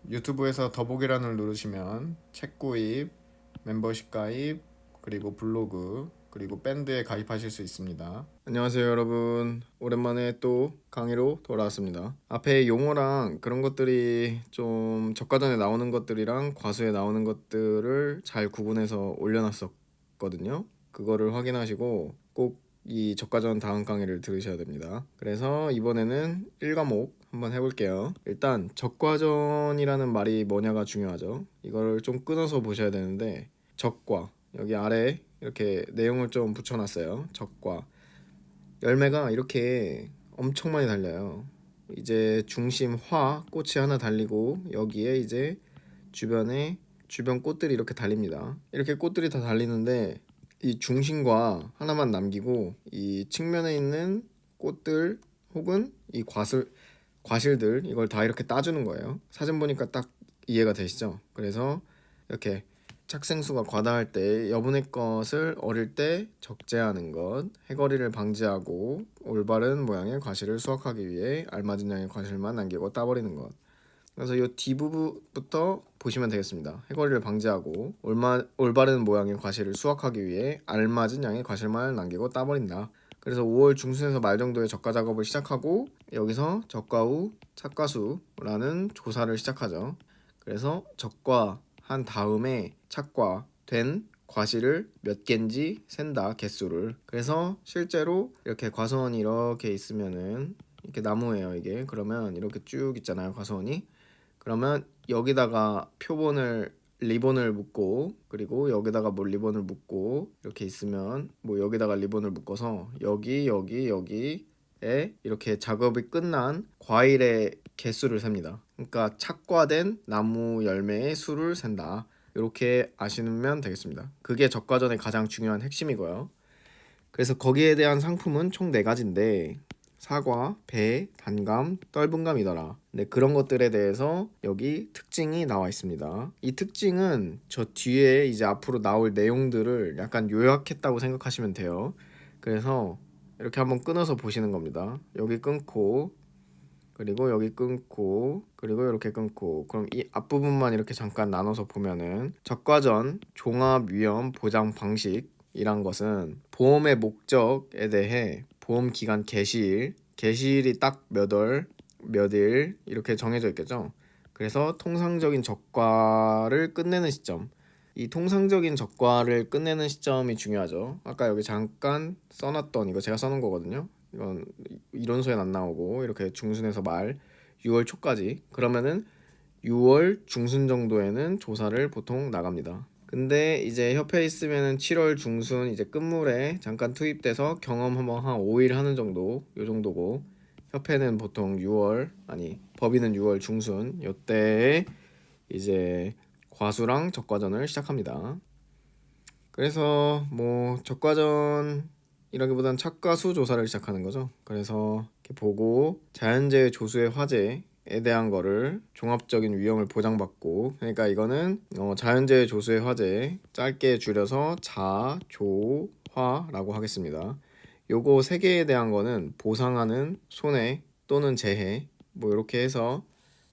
유튜브에서 더보기란을 누르시면 책 구입, 멤버십 가입, 그리고 블로그, 그리고 밴드에 가입하실 수 있습니다. 안녕하세요 여러분. 오랜만에 또 강의로 돌아왔습니다. 앞에 용어랑 그런 것들이 좀 저가전에 나오는 것들이랑 과수에 나오는 것들을 잘 구분해서 올려놨었거든요. 그거를 확인하시고 꼭 이 저가전 다음 강의를 들으셔야 됩니다. 그래서 이번에는 1과목 한번 해볼게요. 일단 적과전이라는 말이 뭐냐가 중요하죠. 이거를 좀 끊어서 보셔야 되는데, 적과, 여기 아래 이렇게 내용을 좀 붙여놨어요. 적과 열매가 이렇게 엄청 많이 달려요. 이제 중심 화 꽃이 하나 달리고, 여기에 이제 주변 꽃들이 이렇게 달립니다. 이렇게 꽃들이 다 달리는데 이 중심과 하나만 남기고 이 측면에 있는 꽃들 혹은 이 과실들, 이걸 다 이렇게 따주는 거예요. 사진 보니까 딱 이해가 되시죠? 그래서 이렇게 착생수가 과다할 때 여분의 것을 어릴 때 적재하는 것, 해거리를 방지하고 올바른 모양의 과실을 수확하기 위해 알맞은 양의 과실만 남기고 따버리는 것. 그래서 이 뒷부분부터 보시면 되겠습니다. 해거리를 방지하고 올바른 모양의 과실을 수확하기 위해 알맞은 양의 과실만 남기고 따버린다. 그래서 5월 중순에서 말 정도에 적과 작업을 시작하고, 여기서 적과 후 착과수라는 조사를 시작하죠. 그래서 적과한 다음에 착과된 과실을 몇 개인지 센다, 개수를. 그래서 실제로 이렇게 과수원이 이렇게 있으면은, 이렇게 나무예요 이게. 그러면 이렇게 쭉 있잖아요 과수원이. 그러면 여기다가 리본을 묶고, 그리고 여기다가 뭐 리본을 묶고 이렇게 있으면, 뭐 여기다가 리본을 묶어서 여기에 이렇게 작업이 끝난 과일의 개수를 셉니다. 그러니까 착과된 나무 열매의 수를 센다. 이렇게 아시면 되겠습니다. 그게 적과전의 가장 중요한 핵심이고요. 그래서 거기에 대한 상품은 총 4가지인데, 사과, 배, 단감, 떫은감이더라. 네, 그런 것들에 대해서 여기 특징이 나와 있습니다. 이 특징은 저 뒤에 이제 앞으로 나올 내용들을 약간 요약했다고 생각하시면 돼요. 그래서 이렇게 한번 끊어서 보시는 겁니다. 여기 끊고, 그리고 여기 끊고, 그리고 이렇게 끊고. 그럼 이 앞부분만 이렇게 잠깐 나눠서 보면은, 적과전 종합 위험 보장 방식이란 것은 보험의 목적에 대해 보험 기간 개시일이 딱 몇 일 이렇게 정해져 있겠죠. 그래서 통상적인 적과를 끝내는 시점, 이 통상적인 적과를 끝내는 시점이 중요하죠. 아까 여기 잠깐 써놨던, 이거 제가 써놓은 거거든요. 이건 이론서엔 안 나오고, 이렇게 중순에서 말 6월 초까지, 그러면은 6월 중순 정도에는 조사를 보통 나갑니다. 근데 이제 협회에 있으면은 7월 중순 이제 끝물에 잠깐 투입돼서 경험 한번 한 5일 하는 정도, 요 정도고, 협회는 보통 법인은 6월 중순 요때에 이제 과수랑 적과전을 시작합니다. 그래서 뭐 적과전이라기보단 착과수 조사를 시작하는 거죠. 그래서 이렇게 보고 자연재해 조수의 화재에 대한 거를 종합적인 위험을 보장받고, 그러니까 이거는 자연재해 조수의 화재, 짧게 줄여서 자조화라고 하겠습니다. 요거 3개에 대한 거는 보상하는 손해 또는 재해, 뭐 이렇게 해서,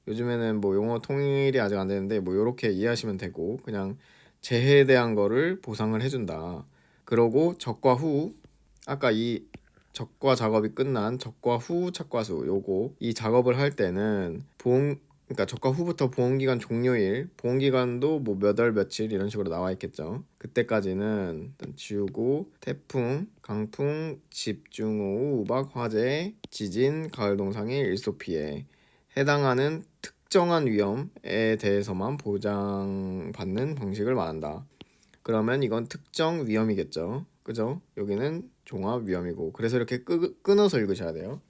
요즘에는 뭐 용어 통일이 아직 안 되는데 뭐 이렇게 이해하시면 되고, 그냥 재해에 대한 거를 보상을 해준다. 그러고 적과 후, 아까 이 적과 작업이 끝난 적과 후 착과수, 요거 이 작업을 할 때는 그러니까 적과 후부터 보험기간 종료일, 보험기간도 뭐 몇 월 며칠 이런 식으로 나와 있겠죠. 그때까지는 일단 지우고, 태풍, 강풍, 집중호우, 우박, 화재, 지진, 가을 동상의 일소 피해 해당하는 특정한 위험에 대해서만 보장받는 방식을 말한다. 그러면 이건 특정 위험이겠죠. 그죠? 여기는 종합 위험이고. 그래서 이렇게 끊어서 읽으셔야 돼요.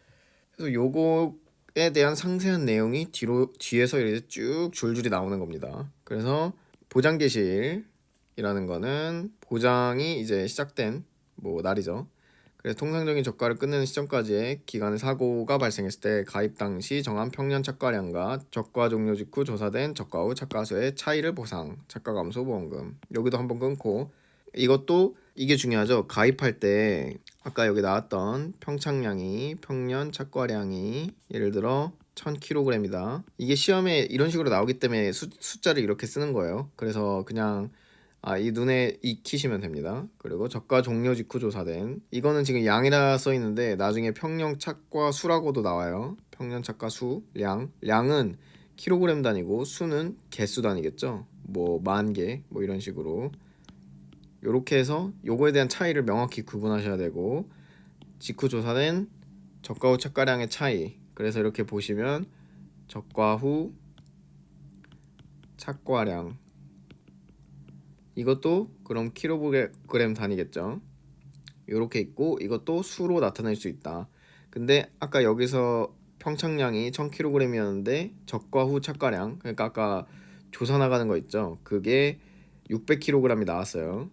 그래서 요거에 대한 상세한 내용이 뒤에서 이렇게 쭉 줄줄이 나오는 겁니다. 그래서 보장 개시일이라는 거는 보장이 이제 시작된 뭐 날이죠. 그래서 통상적인 적과를 끝내는 시점까지의 기간의 사고가 발생했을 때 가입 당시 정한 평년 착과량과 적과 종료 직후 조사된 적과 후 착과수의 차이를 보상, 착과 감소 보험금. 여기도 한번 끊고, 이게 중요하죠. 가입할 때 아까 여기 나왔던 평년 착과량이 예를 들어 1000kg이다. 이게 시험에 이런 식으로 나오기 때문에 숫자를 이렇게 쓰는 거예요. 그래서 그냥 이 눈에 익히시면 됩니다. 그리고 저가 종료 직후 조사된, 이거는 지금 양이라 써 있는데 나중에 평년 착과 수라고도 나와요. 평년 착과 수, 량은 킬로그램 단위고 수는 개수 단위겠죠. 뭐 10,000개 뭐 이런 식으로 요렇게 해서 요거에 대한 차이를 명확히 구분하셔야 되고, 직후 조사된 저가 후 착가량의 차이. 그래서 이렇게 보시면 저가 후 착과량, 이것도 그럼 킬로그램 단위겠죠. 요렇게 있고 이것도 수로 나타낼 수 있다. 근데 아까 여기서 평착량이 1000kg이었는데 적과 후 착과량, 그러니까 아까 조사 나가는 거 있죠, 그게 600kg이 나왔어요.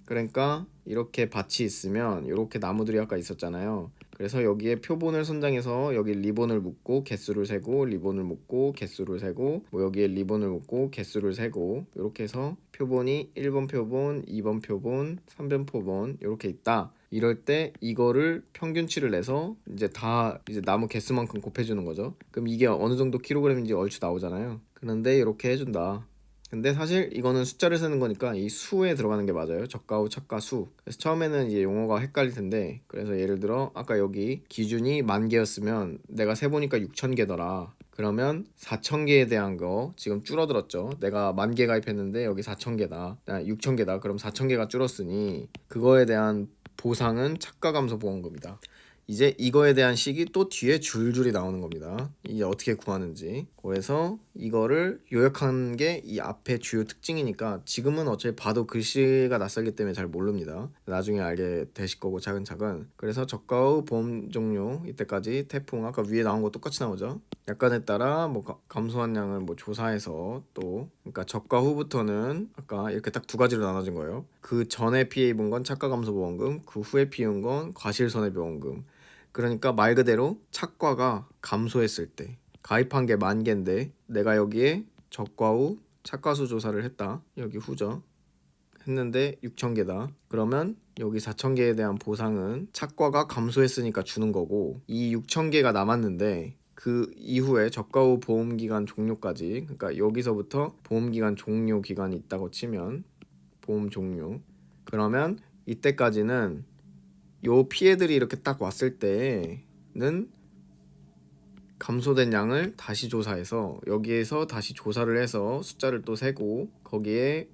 그러니까 이렇게 밭이 있으면 이렇게 나무들이 아까 있었잖아요. 그래서 여기에 표본을 선장해서 여기 리본을 묶고 개수를 세고, 리본을 묶고 개수를 세고, 뭐 여기에 리본을 묶고 개수를 세고, 이렇게 해서 표본이 1번 표본, 2번 표본, 3번 표본 이렇게 있다. 이럴 때 이거를 평균치를 내서 이제 다 이제 나무 개수만큼 곱해주는 거죠. 그럼 이게 어느 정도 킬로그램인지 얼추 나오잖아요. 그런데 이렇게 해준다. 근데 사실 이거는 숫자를 쓰는 거니까 이 수에 들어가는 게 맞아요. 저가 후 착가 수. 그래서 처음에는 이제 용어가 헷갈릴 텐데, 그래서 예를 들어 아까 여기 기준이 10,000개였으면 내가 세보니까 6,000개더라. 그러면 4,000개에 대한 거 지금 줄어들었죠. 내가 10,000개 가입했는데 여기 4,000개다. 6,000개다. 그럼 4,000개가 줄었으니 그거에 대한 보상은 착가 감소 보험금이다. 이제 이거에 대한 식이 또 뒤에 줄줄이 나오는 겁니다. 이게 어떻게 구하는지. 그래서 이거를 요약한 게 이 앞에 주요 특징이니까 지금은 어차피 봐도 글씨가 낯설기 때문에 잘 모릅니다. 나중에 알게 되실 거고 차근차근. 그래서 저가의 보험 종료, 이때까지 태풍 아까 위에 나온 거 똑같이 나오죠. 약관에 따라 뭐 감소한 양을 뭐 조사해서, 또 그러니까 저가 후부터는 아까 이렇게 딱 두 가지로 나눠진 거예요. 그 전에 피해 입은 건 착가 감소 보험금, 그 후에 피해 입은 건 과실 손해 보험금. 그러니까 말 그대로 착과가 감소했을 때, 가입한 게 10,000개인데 내가 여기에 적과 후 착과수 조사를 했다. 여기 후죠. 했는데 6,000개다. 그러면 여기 4,000개에 대한 보상은 착과가 감소했으니까 주는 거고, 이 6,000개가 남았는데 그 이후에 적과 후 보험기간 종료까지, 그러니까 여기서부터 보험기간 종료 기간이 있다고 치면 보험 종료, 그러면 이때까지는 요 피해들이 이렇게 딱 왔을 때는 감소된 양을 다시 조사해서 여기에서 다시 조사를 해서 숫자를 또 세고, 거기에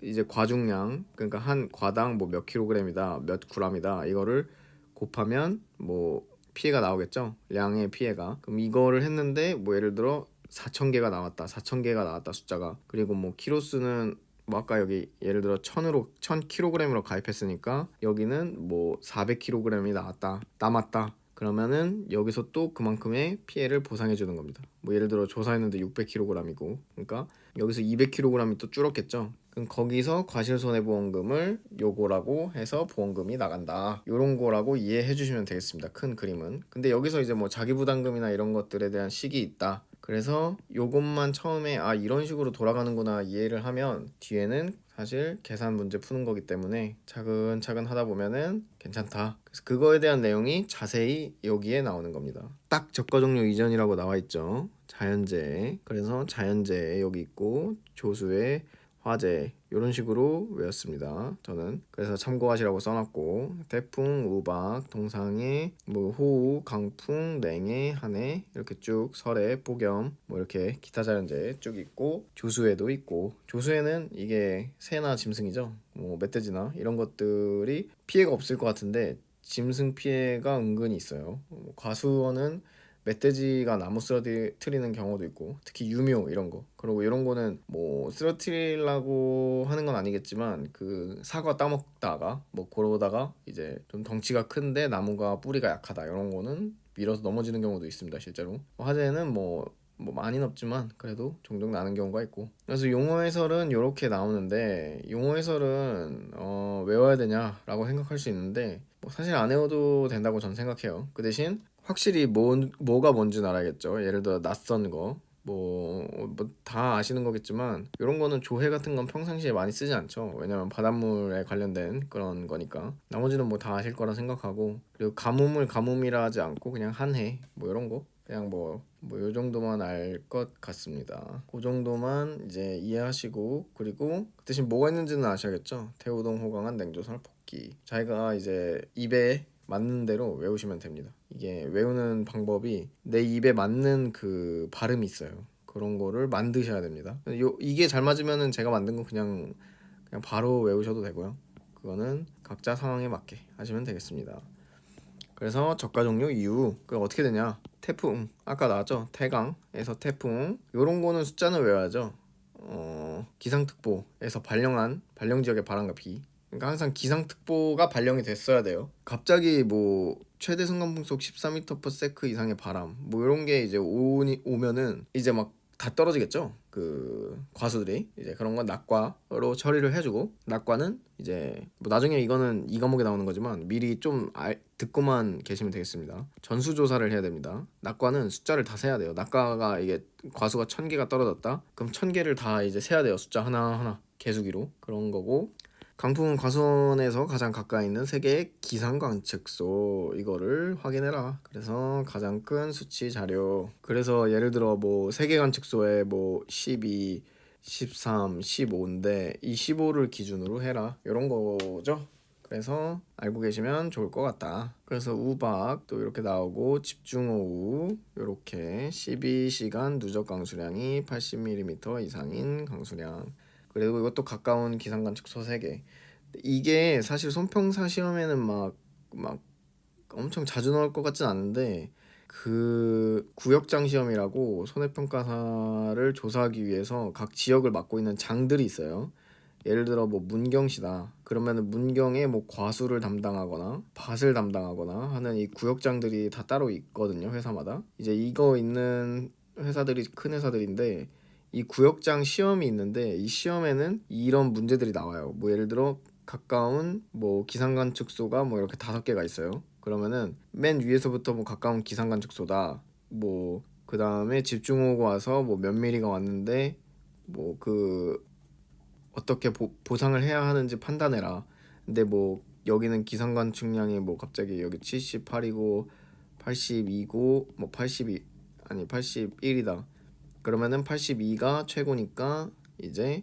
이제 과중량, 그러니까 한 과당 뭐 몇 킬로그램이다, 몇 그램이다, 이거를 곱하면 뭐 피해가 나오겠죠. 량의 피해가. 그럼 이거를 했는데 뭐 예를 들어 4,000개가 나왔다. 4,000개가 나왔다 숫자가. 그리고 뭐 키로수는 뭐 아까 여기 예를 들어 1000kg으로 가입했으니까 여기는 뭐 400kg이 남았다. 그러면은 여기서 또 그만큼의 피해를 보상해 주는 겁니다. 뭐 예를 들어 조사했는데 600kg이고, 그러니까 여기서 200kg이 또 줄었겠죠. 그럼 거기서 과실손해보험금을 요거라고 해서 보험금이 나간다. 요런 거라고 이해해 주시면 되겠습니다. 큰 그림은. 근데 여기서 이제 뭐 자기부담금이나 이런 것들에 대한 식이 있다. 그래서 요것만 처음에 이런 식으로 돌아가는구나 이해를 하면 뒤에는 사실 계산 문제 푸는 거기 때문에 차근차근 하다 보면은 괜찮다. 그래서 그거에 대한 내용이 자세히 여기에 나오는 겁니다. 딱 저가 종료 이전이라고 나와 있죠. 자연재해. 그래서 자연재해 여기 있고, 조수의 화재, 이런 식으로 외웠습니다. 저는 그래서 참고하시라고 써놨고, 태풍, 우박, 동상해, 뭐 호우, 강풍, 냉해, 한해 이렇게 쭉, 설해, 폭염, 뭐 이렇게 기타 자연재해 쭉 있고, 조수해도 있고. 조수해는 이게 새나 짐승이죠. 뭐 멧돼지나 이런 것들이 피해가 없을 것 같은데 짐승 피해가 은근히 있어요. 과수원은 멧돼지가 나무 쓰러뜨리는 경우도 있고, 특히 유묘 이런 거. 그리고 이런 거는 뭐 쓰러뜨리려고 하는 건 아니겠지만 그 사과 따먹다가 뭐 그러다가 이제 좀 덩치가 큰데 나무가 뿌리가 약하다, 이런 거는 밀어서 넘어지는 경우도 있습니다. 실제로 화재는 뭐 많이는 없지만 그래도 종종 나는 경우가 있고. 그래서 용어 해설은 이렇게 나오는데, 용어 해설은 외워야 되냐라고 생각할 수 있는데 뭐 사실 안 외워도 된다고 전 생각해요. 그 대신 확실히 뭐가 뭔지는 알아야겠죠. 예를 들어 낯선 거, 뭐 다 아시는 거겠지만 이런 거는 조회 같은 건 평상시에 많이 쓰지 않죠. 왜냐면 바닷물에 관련된 그런 거니까. 나머지는 뭐 다 아실 거라 생각하고, 그리고 가뭄을 가뭄이라 하지 않고 그냥 한해 뭐 이런 거. 그냥 뭐 요 정도만 알 것 같습니다. 그 정도만 이제 이해하시고, 그리고 그 대신 뭐가 있는지는 아셔야겠죠. 태우동 호강한 냉조설 볶기. 자기가 이제 입에 맞는 대로 외우시면 됩니다. 이게 외우는 방법이 내 입에 맞는 그 발음이 있어요. 그런 거를 만드셔야 됩니다. 이게 잘 맞으면은 제가 만든 거 그냥 바로 외우셔도 되고요. 그거는 각자 상황에 맞게 하시면 되겠습니다. 그래서 저가 종류 이후 그 어떻게 되냐? 태풍 아까 나왔죠? 태강에서 태풍 요런 거는 숫자는 외워야죠. 기상특보에서 발령 지역의 바람과 비. 그러니까 항상 기상특보가 발령이 됐어야 돼요. 갑자기 뭐 최대 순간풍속 14m/s 이상의 바람 뭐 이런 게 이제 오면은 이제 막 다 떨어지겠죠. 그 과수들이 이제 그런 건 낙과로 처리를 해주고, 낙과는 이제 뭐 나중에 이거는 이 과목에 나오는 거지만 미리 좀 듣고만 계시면 되겠습니다. 전수조사를 해야 됩니다. 낙과는 숫자를 다 세야 돼요. 낙과가 이게 과수가 1000개가 떨어졌다. 그럼 1000개를 다 이제 세야 돼요. 숫자 하나하나 개수기로. 그런 거고, 강풍은 과수원에서 가장 가까이 있는 세계의 기상 관측소 이거를 확인해라. 그래서 가장 큰 수치 자료. 그래서 예를 들어 뭐 세계 관측소에 뭐 12, 13, 15인데 이 15를 기준으로 해라. 이런 거죠. 그래서 알고 계시면 좋을 것 같다. 그래서 우박 또 이렇게 나오고, 집중호우 이렇게 12시간 누적 강수량이 80mm 이상인 강수량. 그리고 이것도 가까운 기상관측소 3개. 이게 사실 손평사 시험에는 막 엄청 자주 나올 것 같진 않은데, 그 구역장 시험이라고 손해평가사를 조사하기 위해서 각 지역을 맡고 있는 장들이 있어요. 예를 들어 뭐 문경시다 그러면은 문경에 뭐 과수를 담당하거나 밭을 담당하거나 하는 이 구역장들이 다 따로 있거든요, 회사마다. 이제 이거 있는 회사들이 큰 회사들인데, 이 구역장 시험이 있는데 이 시험에는 이런 문제들이 나와요. 뭐 예를 들어 가까운 뭐 기상관측소가 뭐 이렇게 5개가 있어요. 그러면은 맨 위에서부터 뭐 가까운 기상관측소다, 뭐 그 다음에 집중호우가 와서 뭐 몇 미리가 왔는데 뭐그 어떻게 보상을 해야 하는지 판단해라. 근데 뭐 여기는 기상관 측량이 뭐 갑자기 여기 78이고 82고 뭐 82 아니 81이다. 그러면은 82가 최고니까 이제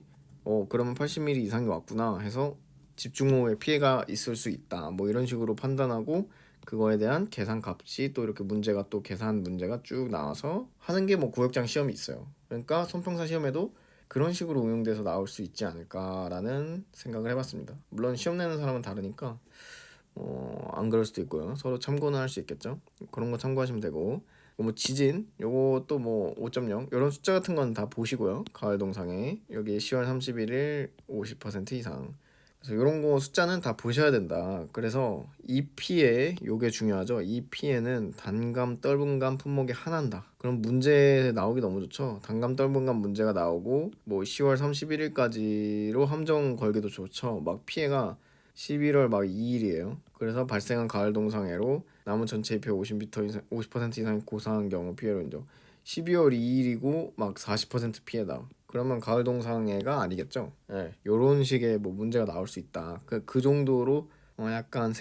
그러면 80mm 이상이 왔구나 해서 집중호우에 피해가 있을 수 있다. 뭐 이런 식으로 판단하고, 그거에 대한 계산 값이 또 이렇게 문제가 또 계산 문제가 쭉 나와서 하는 게 뭐 구역장 시험이 있어요. 그러니까 손평사 시험에도 그런 식으로 응용돼서 나올 수 있지 않을까라는 생각을 해봤습니다. 물론 시험 내는 사람은 다르니까 안 그럴 수도 있고요. 서로 참고는 할 수 있겠죠. 그런 거 참고하시면 되고, 뭐 지진 요것도 뭐 5.0 이런 숫자 같은 건 다 보시고요. 가을 동상에 여기 10월 31일 50% 이상. 그래서 이런 거 숫자는 다 보셔야 된다. 그래서 EP에 요게 중요하죠. EP에는 단감, 떨분감, 품목이 하나다. 그럼 문제 나오기 너무 좋죠. 단감, 떨분감 문제가 나오고 뭐 10월 31일까지로 함정 걸기도 좋죠. 막 피해가 11월 막 2일이에요. 그래서 발생한 가을 동상해로 나무 전체 잎의 50m 이상, 50% 이상이 고사한 경우 피해로 인정. 12월 2일이고 막 40% 피해다. 그러면 가을 동상해가 아니겠죠. 예, 요런 식의 뭐 문제가 나올 수 있다. 그 정도로 약간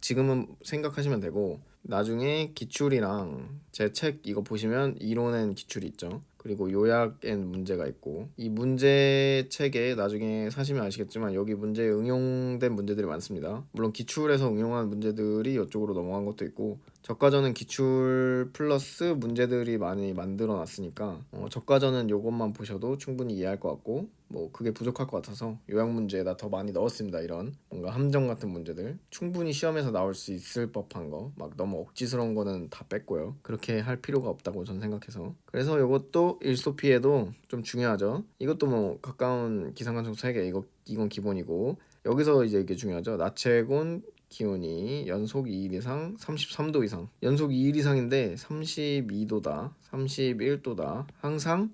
지금은 생각하시면 되고, 나중에 기출이랑 제 책 이거 보시면 이론엔 기출이 있죠. 그리고 요약엔 문제가 있고, 이 문제책에 나중에 사시면 아시겠지만 여기 문제에 응용된 문제들이 많습니다. 물론 기출에서 응용한 문제들이 이쪽으로 넘어간 것도 있고, 저가전은 기출 플러스 문제들이 많이 만들어 놨으니까 저가전은 요것만 보셔도 충분히 이해할 것 같고, 뭐 그게 부족할 것 같아서 요약 문제에다 더 많이 넣었습니다. 이런 뭔가 함정 같은 문제들 충분히 시험에서 나올 수 있을 법한 거, 막 너무 억지스러운 거는 다 뺐고요. 그렇게 할 필요가 없다고 저는 생각해서. 그래서 요것도 일소피에도 좀 중요하죠. 이것도 뭐 가까운 기상관측 세계 이건 기본이고, 여기서 이제 이게 중요하죠. 낮 최고 기온이 연속 2일 이상 33도 이상, 연속 2일 이상인데 32도다 31도다 항상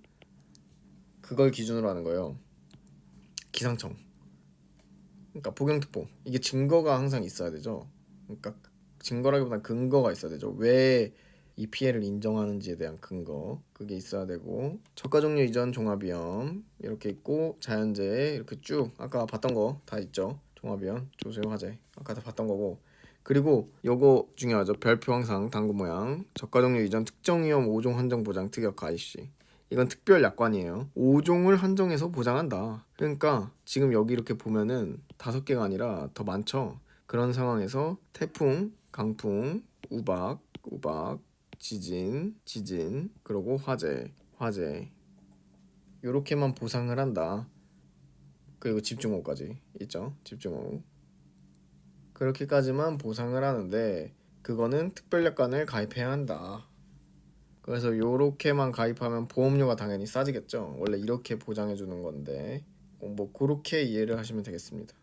그걸 기준으로 하는 거예요. 기상청, 그러니까 폭염특보, 이게 증거가 항상 있어야 되죠. 그러니까 증거라기보다는 근거가 있어야 되죠. 왜 이 피해를 인정하는지에 대한 근거, 그게 있어야 되고, 저가 종류 이전 종합위험 이렇게 있고, 자연재해 이렇게 쭉 아까 봤던 거 다 있죠. 종합위험, 조세호, 화재 아까 다 봤던 거고, 그리고 요거 중요하죠. 별표 항상 당구 모양. 저가 종류 이전 특정 위험 5종 한정 보장 특약 가입시. 이건 특별 약관이에요. 5종을 한정해서 보장한다. 그러니까 지금 여기 이렇게 보면은 5개가 아니라 더 많죠. 그런 상황에서 태풍, 강풍, 우박, 지진, 그리고 화재 요렇게만 보상을 한다. 그리고 집중호우까지 있죠. 집중호우. 그렇게까지만 보상을 하는데 그거는 특별약관을 가입해야 한다. 그래서 요렇게만 가입하면 보험료가 당연히 싸지겠죠. 원래 이렇게 보장해 주는 건데 뭐 그렇게 이해를 하시면 되겠습니다.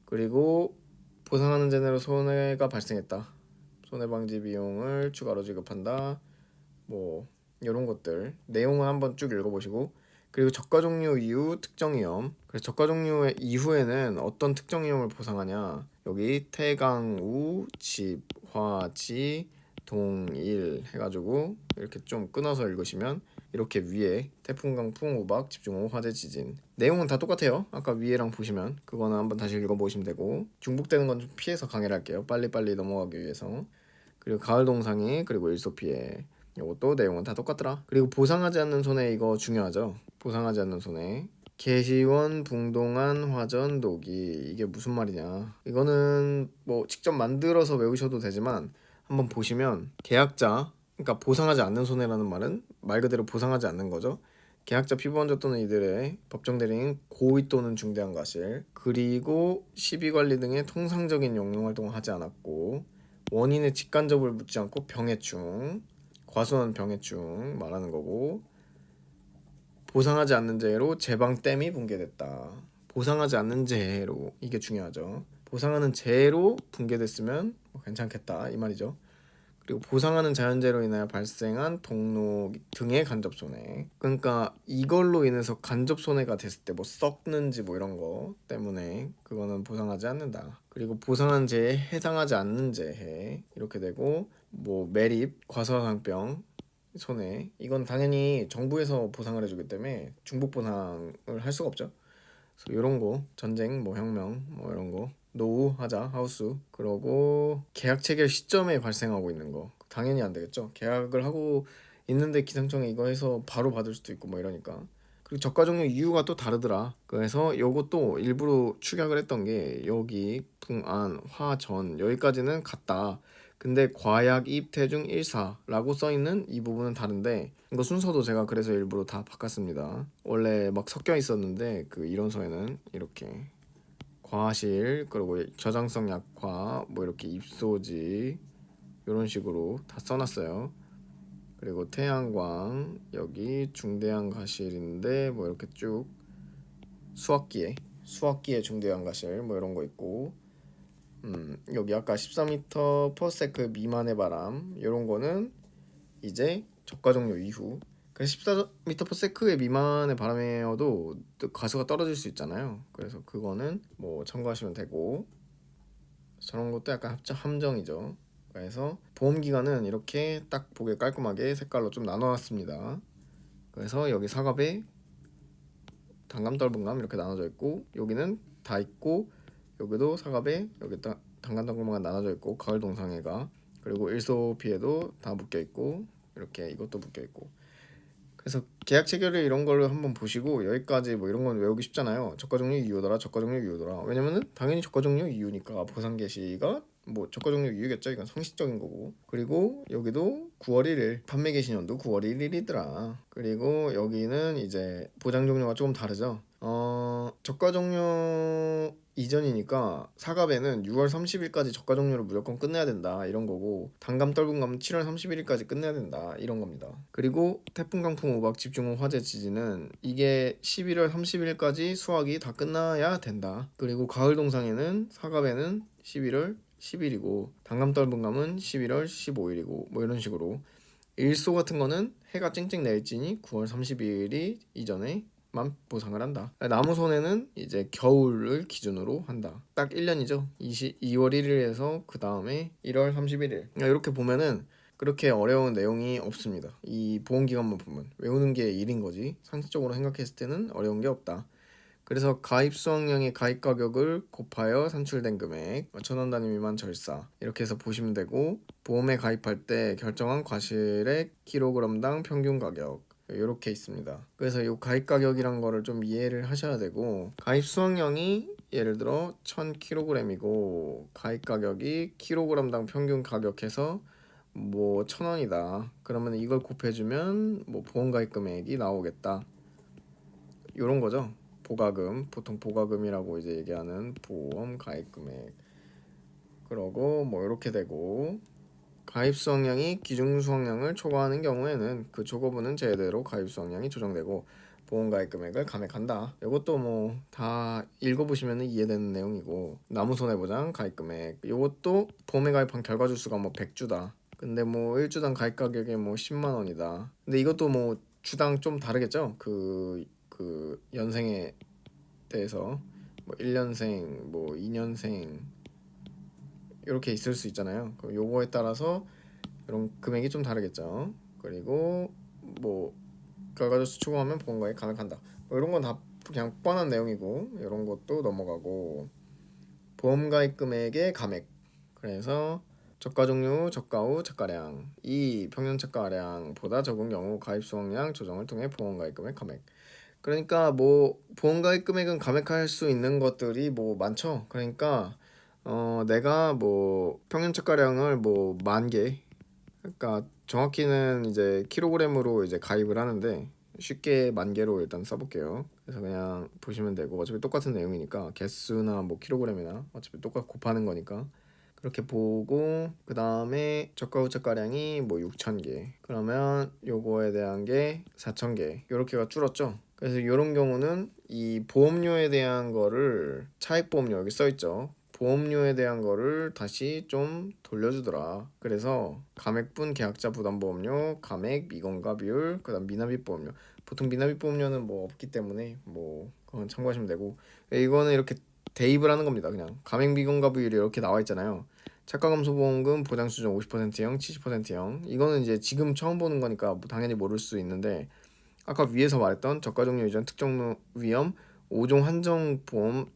그리고 보상하는 재내로 손해가 발생했다. 손해방지 비용을 추가로 지급한다. 뭐 이런 것들 내용은 한번 쭉 읽어보시고, 그리고 저가 종류 이후 특정 위험. 그래서 저가 종류 이후에는 어떤 특정 위험을 보상하냐, 여기 태강우, 집, 화지, 동일 해가지고 이렇게 좀 끊어서 읽으시면 이렇게 위에 태풍, 강풍, 우박, 집중호우, 화재, 지진 내용은 다 똑같아요. 아까 위에랑 보시면 그거는 한번 다시 읽어보시면 되고, 중복되는 건 좀 피해서 강의를 할게요. 빨리빨리 넘어가기 위해서. 그리고 가을 동상이, 그리고 일소 피해, 이것도 내용은 다 똑같더라. 그리고 보상하지 않는 손해, 이거 중요하죠. 보상하지 않는 손해. 개시원, 붕동한, 화전, 노기, 이게 무슨 말이냐. 이거는 뭐 직접 만들어서 외우셔도 되지만 한번 보시면 계약자, 그러니까 보상하지 않는 손해라는 말은 말 그대로 보상하지 않는 거죠. 계약자, 피부원자 또는 이들의 법정 대리인 고의 또는 중대한 과실, 그리고 시비관리 등의 통상적인 용융활동을 하지 않았고, 원인의 직간접을 묻지 않고 병해충, 과수원 병해충 말하는 거고, 보상하지 않는 재해로 제방댐이 붕괴됐다. 보상하지 않는 재해로, 이게 중요하죠. 보상하는 재해로 붕괴됐으면 괜찮겠다 이 말이죠. 그리고 보상하는 자연재해로 인하여 발생한 동로 등의 간접 손해. 그러니까 이걸로 인해서 간접 손해가 됐을 때 뭐 썩는지 뭐 이런 거 때문에 그거는 보상하지 않는다. 그리고 보상한 재해에 해당하지 않는 재해 이렇게 되고, 뭐 매립, 과소상병 손해, 이건 당연히 정부에서 보상을 해주기 때문에 중복 보상을 할 수가 없죠. 그래서 이런 거, 전쟁, 뭐 혁명, 뭐 이런 거, 노후, 하자, 하우스. 그러고 계약 체결 시점에 발생하고 있는 거 당연히 안 되겠죠. 계약을 하고 있는데 기상청에 이거 해서 바로 받을 수도 있고 뭐 이러니까. 그리고 저가 종류 이유가 또 다르더라. 그래서 요것도 일부러 축약을 했던 게, 여기 풍안, 화전 여기까지는 같다. 근데 과약, 입태중, 일사라고 써있는 이 부분은 다른데, 이거 순서도 제가 그래서 일부러 다 바꿨습니다. 원래 막 섞여 있었는데 그 이론서에는 이렇게 과실, 그리고 저장성 약화, 뭐 이렇게 입소지 이런 식으로 다 써놨어요. 그리고 태양광, 여기 중대한 가실인데 뭐 이렇게 쭉 수학기에 중대한 가실 뭐 이런 거 있고, 여기 아까 14m/s 미만의 바람 이런 거는 이제 저가 종료 이후. 그래서 14m/s의 미만의 바람이어도 가수가 떨어질 수 있잖아요. 그래서 그거는 뭐 참고하시면 되고, 저런 것도 약간 함정이죠. 그래서 보험 기간은 이렇게 딱 보기 깔끔하게 색깔로 좀 나눠놨습니다. 그래서 여기 사과배, 단감, 떨분감 이렇게 나눠져 있고, 여기는 다 있고, 여기도 사과배, 여기 단감, 떨분감가 나눠져 있고, 가을 동상해가, 그리고 일소 피해도 다 묶여 있고, 이렇게 이것도 묶여 있고. 그래서 계약 체결을 이런 걸로 한번 보시고, 여기까지 뭐 이런 건 외우기 쉽잖아요. 저가 종류 이유더라, 저가 종류 이유더라. 왜냐면은 당연히 저가 종류 이유니까 보상 개시가 뭐 저가 종류 이유겠죠. 이건 상식적인 거고. 그리고 여기도 9월 1일 판매 개시 연도 9월 1일이더라. 그리고 여기는 이제 보장 종류가 조금 다르죠. 저가 종류 이전이니까 사갑에는 6월 30일까지 저가 종류를 무조건 끝내야 된다 이런 거고, 단감, 떨분감은 7월 31일까지 끝내야 된다 이런 겁니다. 그리고 태풍, 강풍, 우박, 집중호우, 화재, 지진은 이게 11월 30일까지 수확이 다 끝나야 된다. 그리고 가을 동상에는 사갑에는 11월 10일이고, 단감, 떨분감은 11월 15일이고 뭐 이런 식으로. 일소 같은 거는 해가 쨍쨍 내리지니 9월 30일이 이전에 만 보상을 한다. 나무 손해는 이제 겨울을 기준으로 한다. 딱 1년이죠. 2월 1일에서 그 다음에 1월 31일. 이렇게 보면은 그렇게 어려운 내용이 없습니다. 이 보험 기간만 보면 외우는 게 일인 거지, 상식적으로 생각했을 때는 어려운 게 없다. 그래서 가입 수확량의 가입 가격을 곱하여 산출된 금액 1,000원 단위 미만 절사 이렇게 해서 보시면 되고, 보험에 가입할 때 결정한 과실의 킬로그램당 평균 가격 이렇게 있습니다. 그래서 이 가입 가격이란 거를 좀 이해를 하셔야 되고, 가입 수확량이 예를 들어 1,000kg이고 가입 가격이 킬로그램당 평균 가격해서 뭐 1,000원이다. 그러면 이걸 곱해주면 뭐 보험 가입 금액이 나오겠다. 이런 거죠. 보가금, 보통 보가금이라고 이제 얘기하는 보험 가입 금액. 그러고 뭐 이렇게 되고, 가입 수확량이 기준 수확량을 초과하는 경우에는 그 초과분은 제대로 가입 수확량이 조정되고 보험 가입 금액을 감액한다. 이것도 뭐 다 읽어보시면 이해되는 내용이고, 나무손해보장 가입 금액 이것도 보험에 가입한 결과 주수가 뭐 100주다. 근데 뭐 1주당 가입 가격이 뭐 10만 원이다. 근데 이것도 뭐 주당 좀 다르겠죠. 그 연생에 대해서 뭐 1년생, 뭐 2년생 이렇게 있을 수 있잖아요. 요거에 따라서 이런 금액이 좀 다르겠죠. 그리고 뭐 결과적수 추구하면 보험가입 가능한다. 뭐 이런 건 다 그냥 뻔한 내용이고, 이런 것도 넘어가고, 보험가입 금액의 감액. 그래서 저가 종류, 저가 후 저가량, 이 평균 저가량보다 적은 경우 가입 수확량 조정을 통해 보험가입 금액 감액. 그러니까 뭐 보험가입 금액은 감액할 수 있는 것들이 뭐 많죠. 그러니까 내가 뭐 평균 착가량을 뭐 10,000개, 그러니까 정확히는 이제 킬로그램으로 이제 가입을 하는데 쉽게 10,000개로 일단 써볼게요. 그래서 그냥 보시면 되고, 어차피 똑같은 내용이니까 개수나 뭐 킬로그램이나 어차피 똑같이 곱하는 거니까 그렇게 보고, 그 다음에 저가 후 저가량이 뭐 6,000개, 그러면 요거에 대한 게 4,000개 요렇게가 줄었죠. 그래서 이런 경우는 이 보험료에 대한 거를, 차액보험료 여기 써있죠. 보험료에 대한 거를 다시 좀 돌려주더라. 그래서 감액분 계약자 부담보험료, 감액 미공과 비율, 그 다음 미납입 보험료. 보통 미납입 보험료는 뭐 없기 때문에 뭐 그건 참고하시면 되고, 이거는 이렇게 대입을 하는 겁니다. 그냥 감액 미공과 비율이 이렇게 나와 있잖아요. 착가감소보험금 보장수준 50%형, 70%형. 이거는 이제 지금 처음 보는 거니까 뭐 당연히 모를 수 있는데, 아까 위에서 말했던 저가종료 이전 특정 위험 5종 한정보험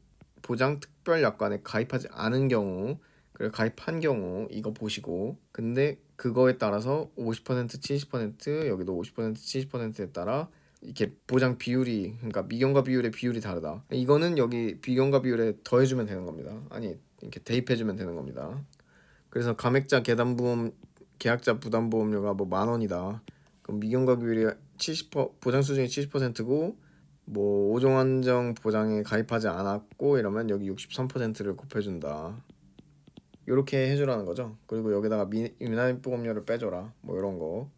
보장 특별약관에 가입하지 않은 경우, 그리고 가입한 경우 이거 보시고, 근데 그거에 따라서 50% 70% 여기도 50% 70%에 따라 이렇게 보장 비율이, 그러니까 미경과 비율의 비율이 다르다. 이거는 여기 비경과 비율에 더해주면 되는 겁니다. 아니 이렇게 대입해주면 되는 겁니다. 그래서 감액자 계단보험 계약자 부담보험료가 뭐 10,000원이다. 그럼 미경과 비율이 70% 보장 수준이 70%고 뭐 5종 한정 보장에 가입하지 않았고 이러면 여기 63%를 곱해준다. 이렇게 해주라는 거죠. 그리고 여기다가 미납입보험료를 빼줘라. 뭐 이런 거.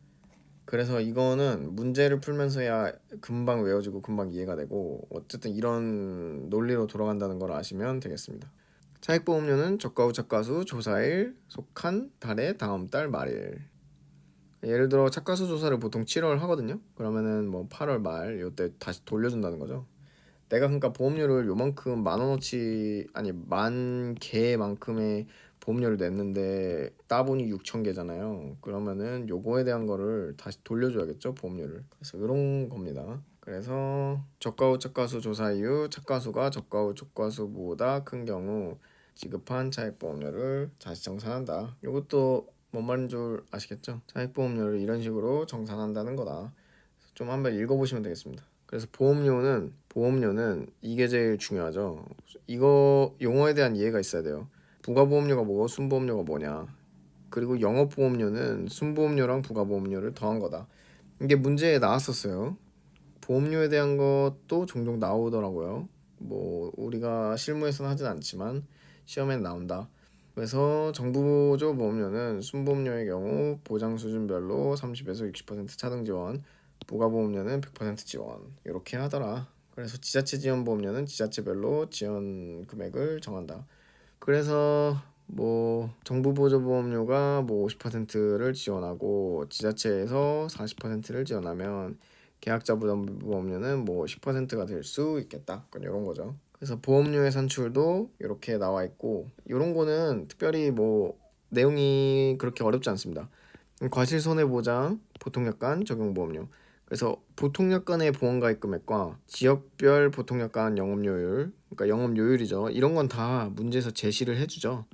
그래서 이거는 문제를 풀면서야 금방 외워지고 금방 이해가 되고, 어쨌든 이런 논리로 돌아간다는 걸 아시면 되겠습니다. 차익보험료는 저가 후 착가수 조사일 속한 달의 다음 달 말일. 예를 들어 착가수 조사를 보통 7월 하거든요. 그러면은 뭐 8월 말 요때 다시 돌려준다는 거죠. 내가 그러니까 보험료를 요만큼 10,000원어치, 아니 10,000개만큼의 보험료를 냈는데 따분이 6,000개잖아요. 그러면은 요거에 대한 거를 다시 돌려줘야겠죠, 보험료를. 그래서 이런 겁니다. 그래서 저가 후 착가수 조사 이후 착가수가 저가 후 착가수보다 큰 경우 지급한 차액보험료를 다시 정산한다. 이것도 뭔 말인 줄 아시겠죠? 차액보험료를 이런 식으로 정산한다는 거다. 좀 한번 읽어보시면 되겠습니다. 그래서 보험료는 이게 제일 중요하죠. 이거 용어에 대한 이해가 있어야 돼요. 부가보험료가 뭐고 순보험료가 뭐냐. 그리고 영업보험료는 순보험료랑 부가보험료를 더한 거다. 이게 문제에 나왔었어요. 보험료에 대한 것도 종종 나오더라고요. 뭐 우리가 실무에서는 하진 않지만 시험에 나온다. 그래서 정부보조 보험료는 순보험료의 경우 보장 수준별로 30에서 60% 차등 지원, 부가보험료는 100% 지원 이렇게 하더라. 그래서 지자체 지원 보험료는 지자체별로 지원 금액을 정한다. 그래서 뭐 정부 보조 보험료가 뭐 50%를 지원하고 지자체에서 40%를 지원하면 계약자 부담 보험료는 뭐 10%가 될 수 있겠다. 이런 거죠. 그래서 보험료의 산출도 이렇게 나와 있고, 이런 거는 특별히 뭐 내용이 그렇게 어렵지 않습니다. 과실손해보장 보통약관 적용보험료, 그래서 보통약관의 보험가입 금액과 지역별 보통약관 영업요율, 그러니까 영업요율이죠. 이런 건 다 문제에서 제시를 해주죠.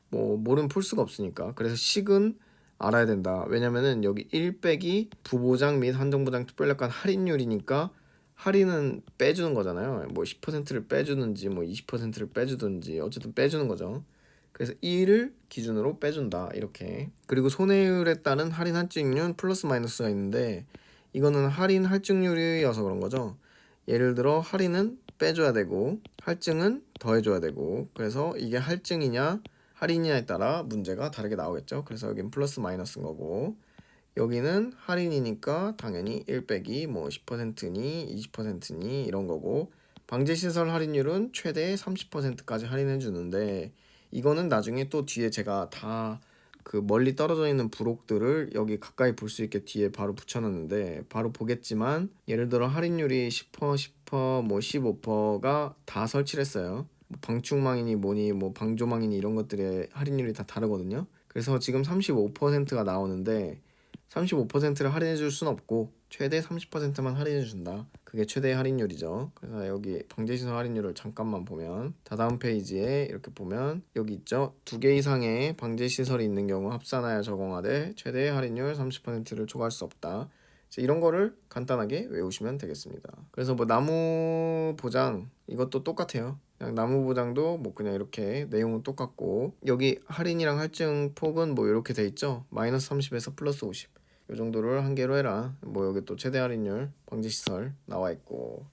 뭐 모르면 풀 수가 없으니까. 그래서 식은 알아야 된다. 왜냐면은 여기 1 빼기 부보장 및 한정보장 특별약관 할인율이니까 할인은 빼주는 거잖아요. 뭐 10%를 빼주든지 뭐 20%를 빼주든지 어쨌든 빼주는 거죠. 그래서 1을 기준으로 빼준다 이렇게. 그리고 손해율에 따른 할인 할증률 플러스 마이너스가 있는데 이거는 할인 할증률이어서 그런 거죠. 예를 들어 할인은 빼줘야 되고 할증은 더해줘야 되고, 그래서 이게 할증이냐 할인이냐에 따라 문제가 다르게 나오겠죠. 그래서 여긴 플러스 마이너스인 거고, 여기는 할인이니까 당연히 1 빼기 뭐 10%니 20%니 이런 거고, 방제시설 할인율은 최대 30%까지 할인해 주는데 이거는 나중에 또 뒤에 제가 다 그 멀리 떨어져 있는 부록들을 여기 가까이 볼 수 있게 뒤에 바로 붙여놨는데 바로 보겠지만, 예를 들어 할인율이 10%, 10%, 뭐 15%가 다 설치를 했어요. 뭐 방충망이니 뭐니 뭐 방조망이니 이런 것들의 할인율이 다 다르거든요. 그래서 지금 35%가 나오는데 35%를 할인해 줄 순 없고 최대 30%만 할인해 준다. 그게 최대 할인율이죠. 그래서 여기 방제시설 할인율을 잠깐만 보면 다다음 페이지에 이렇게 보면 여기 있죠. 2개 이상의 방제시설이 있는 경우 합산하여 적용하되 최대 할인율 30%를 초과할 수 없다. 이런 거를 간단하게 외우시면 되겠습니다. 그래서 뭐 나무 보장 이것도 똑같아요. 그냥 나무 보장도 뭐 그냥 이렇게 내용은 똑같고, 여기 할인이랑 할증 폭은 뭐 이렇게 돼 있죠. 마이너스 30에서 플러스 50. 요 정도를 한 개로 해라. 뭐 여기 또 최대 할인율 방지시설 나와 있고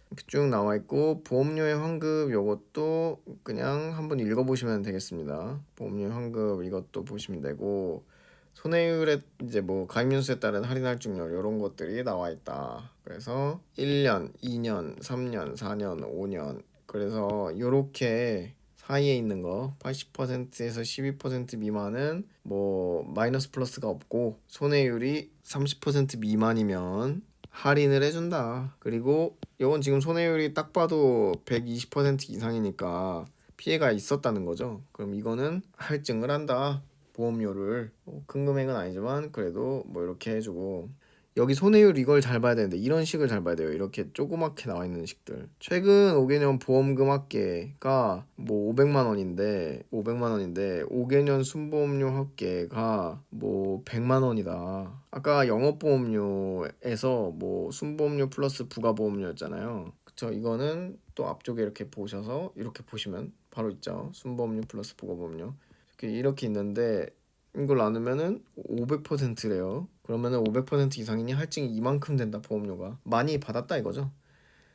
이렇게 쭉 나와 있고, 보험료의 환급 요것도 그냥 한번 읽어보시면 되겠습니다. 보험료 환급 이것도 보시면 되고, 손해율에 이제 뭐 가입연수에 따른 할인 할증률 이런 것들이 나와 있다. 그래서 1년, 2년, 3년, 4년, 5년, 그래서 요렇게 사이에 있는 거 80%에서 12% 미만은 뭐 마이너스 플러스가 없고, 손해율이 30% 미만이면 할인을 해준다. 그리고 요건 지금 손해율이 딱 봐도 120% 이상이니까 피해가 있었다는 거죠. 그럼 이거는 할증을 한다. 보험료를 큰 금액은 아니지만 그래도 뭐 이렇게 해주고, 여기 손해율 이걸 잘 봐야 되는데 이런 식을 잘 봐야 돼요. 이렇게 조그맣게 나와 있는 식들. 최근 5개년 보험금 합계가 뭐 500만 원인데 5개년 순보험료 합계가 뭐 100만 원이다. 아까 영업보험료에서 뭐 순보험료 플러스 부가보험료였잖아요. 그쵸? 이거는 또 앞쪽에 이렇게 보셔서 이렇게 보시면 바로 있죠. 순보험료 플러스 부가보험료. 이렇게 있는데 이걸 나누면은 500%래요. 그러면은 500% 이상이니 할증이 이만큼 된다. 보험료가 많이 받았다 이거죠.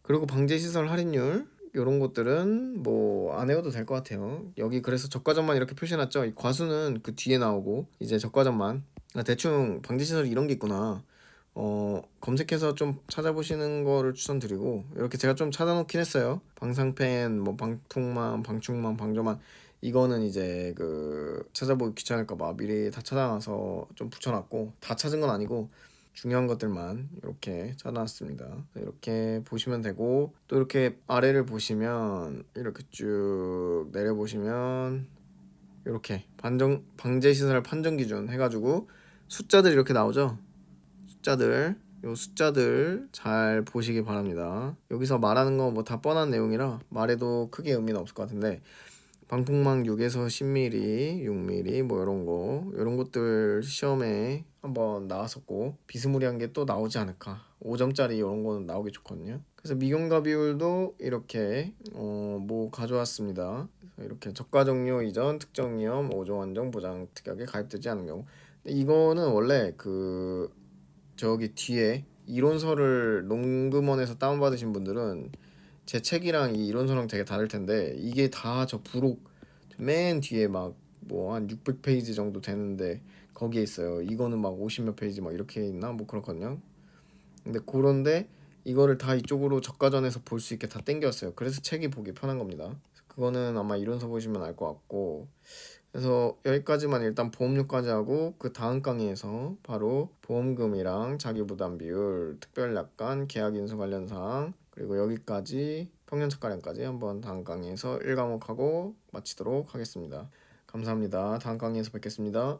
그리고 방제시설 할인율 이런 것들은 뭐 안 외워도 될 것 같아요. 여기 그래서 저가점만 이렇게 표시해놨죠. 이 과수는 그 뒤에 나오고 이제 저가점만, 대충 방제시설이 이런 게 있구나 검색해서 좀 찾아보시는 거를 추천드리고, 이렇게 제가 좀 찾아놓긴 했어요. 방상펜, 뭐 방풍망, 방충망, 방조망, 이거는 이제 그 찾아보기 귀찮을까봐 미리 다 찾아놔서 좀 붙여놨고, 다 찾은 건 아니고 중요한 것들만 이렇게 찾아놨습니다. 이렇게 보시면 되고, 또 이렇게 아래를 보시면 이렇게 쭉 내려보시면 이렇게 방제시설 판정 기준 해가지고 숫자들이 이렇게 나오죠. 요 숫자들 잘 보시기 바랍니다. 여기서 말하는 거 뭐 다 뻔한 내용이라 말해도 크게 의미는 없을 것 같은데, 방풍망 6에서 10mm, 6mm 뭐 이런 것들 시험에 한번 나왔었고 비스무리한 게 또 나오지 않을까. 5점짜리 이런 거는 나오기 좋거든요. 그래서 미경과 비율도 이렇게 뭐 가져왔습니다. 그래서 이렇게 저가 종료 이전 특정 위험 5종 한정 보장 특약에 가입되지 않은 경우. 근데 이거는 원래 그 저기 뒤에 이론서를 농금원에서 다운받으신 분들은 제 책이랑 이 이론서랑 되게 다를 텐데, 이게 다 저 부록 맨 뒤에 막 뭐 한 600페이지 정도 되는데 거기에 있어요. 이거는 막 50몇 페이지 막 이렇게 있나 뭐 그렇거든요. 근데 그런데 이거를 다 이쪽으로 저가전에서 볼 수 있게 다 땡겼어요. 그래서 책이 보기 편한 겁니다. 그거는 아마 이론서 보시면 알 것 같고, 그래서 여기까지만 일단 보험료까지 하고 그 다음 강의에서 바로 보험금이랑 자기부담 비율, 특별약관, 계약인수 관련 사항, 그리고 여기까지 평년착가량까지 한번 다음 강의에서 1과목 하고 마치도록 하겠습니다. 감사합니다. 다음 강의에서 뵙겠습니다.